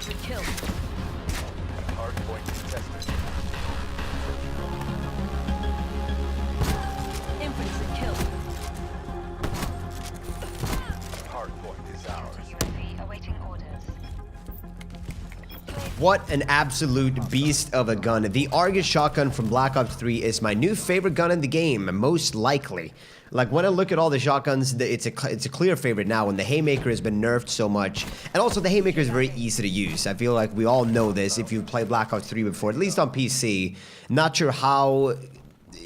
Infantry kill. Hardpoint contested. Infantry kill. Hardpoint is ours. UAV awaiting orders. What an absolute beast of a gun. The Argus shotgun from Black Ops 3 is my new favorite gun in the game, most likely. Like, when I look at all the shotguns, it's a clear favorite now when the Haymaker has been nerfed so much. And also, the Haymaker is very easy to use. I feel like we all know this if you've played Black Ops 3 before, at least on PC. Not sure how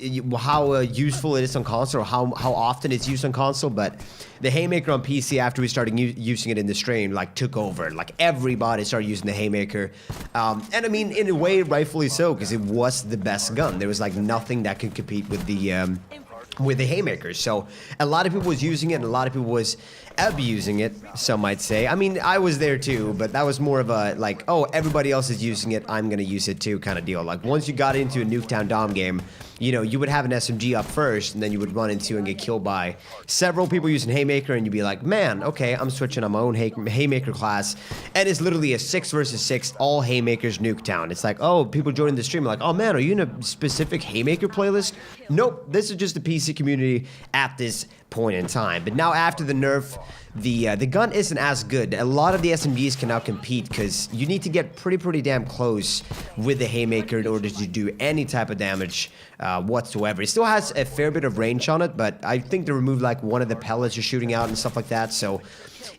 useful it is on console or how often it's used on console, but the Haymaker on PC, after we started using it in the stream, like, took over. Like, everybody started using the Haymaker, and I mean, in a way, rightfully so, because it was the best gun. There was like nothing that could compete with the Haymaker. So a lot of people was using it, and a lot of people was abusing it, some might say. I mean, I was there too, but that was more of a like, oh, everybody else is using it, I'm gonna use it too kind of deal. Like, once you got into a Nuketown Dom game, you know, you would have an SMG up first, and then you would run into and get killed by several people using Haymaker, and you'd be like, man, okay, I'm switching on my own Haymaker class, and it's literally a 6 versus 6, all Haymakers Nuketown. It's like, oh, people joining the stream are like, oh man, are you in a specific Haymaker playlist? Nope, this is just the PC community at this point in time. But now after the nerf, the gun isn't as good. A lot of the SMGs can now compete because you need to get pretty damn close with the Haymaker in order to do any type of damage whatsoever. It still has a fair bit of range on it, but I think they removed like one of the pellets you're shooting out and stuff like that, so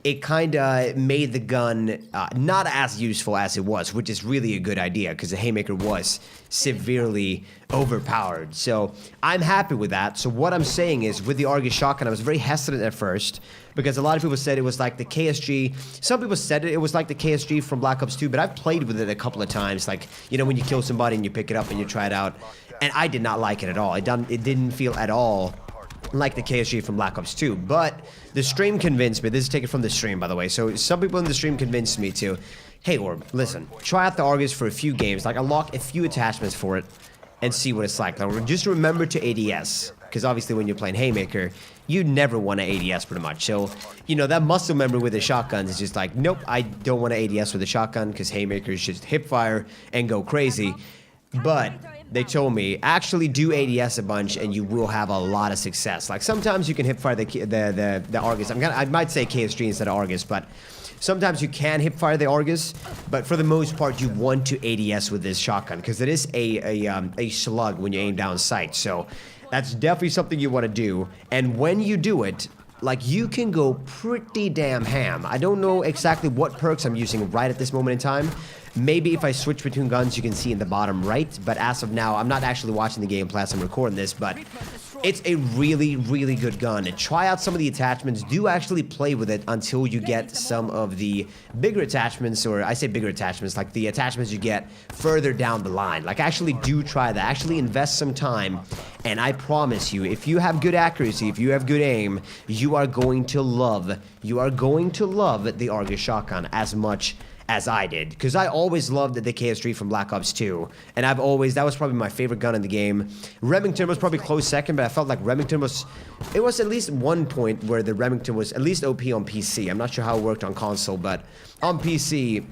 it kind of made the gun not as useful as it was, which is really a good idea because the Haymaker was severely overpowered. So I'm happy with that. So what I'm saying is, with the Argus shotgun, I was very hesitant at first because a lot of people said it was like the KSG. Some people said it was like the KSG from Black Ops 2, but I've played with it a couple of times. Like, you know, when you kill somebody and you pick it up and you try it out, and I did not like it at all. It didn't feel at all like the KSG from Black Ops 2, but the stream convinced me. This is taken from the stream, by the way. So some people in the stream convinced me to, hey, Orb, listen, try out the Argus for a few games. Like, unlock a few attachments for it and see what it's like. Now, just remember to ADS, because obviously when you're playing Haymaker, you never want to ADS pretty much. So, you know, that muscle memory with the shotguns is just like, nope, I don't want to ADS with the shotgun because Haymakers just hip fire and go crazy. But they told me, actually do ADS a bunch and you will have a lot of success. Like, sometimes you can hip fire the Argus. I might say KSG instead of Argus, but sometimes you can hip fire the Argus, but for the most part you want to ADS with this shotgun because it is a slug when you aim down sight. So that's definitely something you want to do, and when you do it, like, you can go pretty damn ham. I don't know exactly what perks I'm using right at this moment in time. Maybe if I switch between guns, you can see in the bottom right, but as of now, I'm not actually watching the gameplay as I'm recording this, but it's a really good gun. And try out some of the attachments. Do actually play with it until you get some of the bigger attachments, or I say bigger attachments, like the attachments you get further down the line. Like, actually do try that. Actually invest some time, and I promise you, if you have good accuracy, if you have good aim, you are going to love the Argus shotgun as much as I did, because I always loved the KSG from Black Ops 2, and that was probably my favorite gun in the game. Remington was probably close second, but I felt like Remington was at least one point where the Remington was at least OP on PC. I'm not sure how it worked on console, but on PC,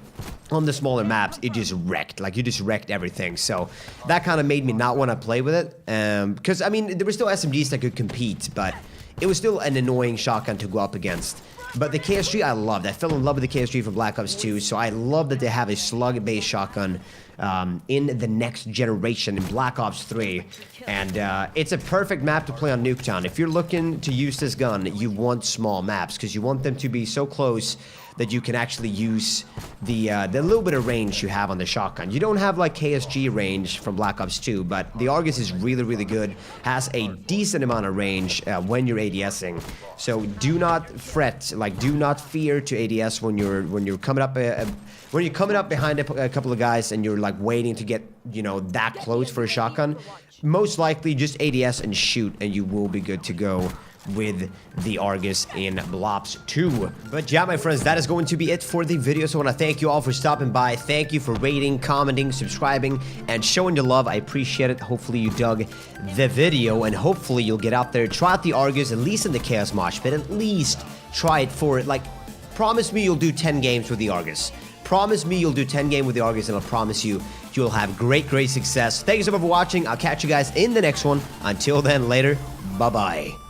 on the smaller maps, it just wrecked. Like, you just wrecked everything. So that kind of made me not want to play with it, because I mean, there were still SMGs that could compete, but it was still an annoying shotgun to go up against. But the KSG I loved. I fell in love with the KSG from Black Ops 2, so I love that they have a slug-based shotgun in the next generation in Black Ops 3. And it's a perfect map to play on Nuketown. If you're looking to use this gun, you want small maps, because you want them to be so close that you can actually use the little bit of range you have on the shotgun. You don't have like KSG range from Black Ops 2, but the Argus is really good. Has a decent amount of range when you're ADSing. So do not fret, like, do not fear to ADS when you're coming up behind a couple of guys and you're like waiting to get, you know, that close for a shotgun. Most likely just ADS and shoot, and you will be good to go with the Argus in Blops 2. But yeah, my friends, that is going to be it for the video. So I want to thank you all for stopping by. Thank you for rating, commenting, subscribing, and showing the love. I appreciate it. Hopefully you dug the video, and hopefully you'll get out there, try out the Argus, at least in the Chaos Mosh Pit. At least try it for it. Like, promise me you'll do 10 games with the Argus. Promise me you'll do 10 game with the Argus, and I'll promise you you'll have great success. Thank you so much for watching. I'll catch you guys in the next one. Until then, later. Bye-bye.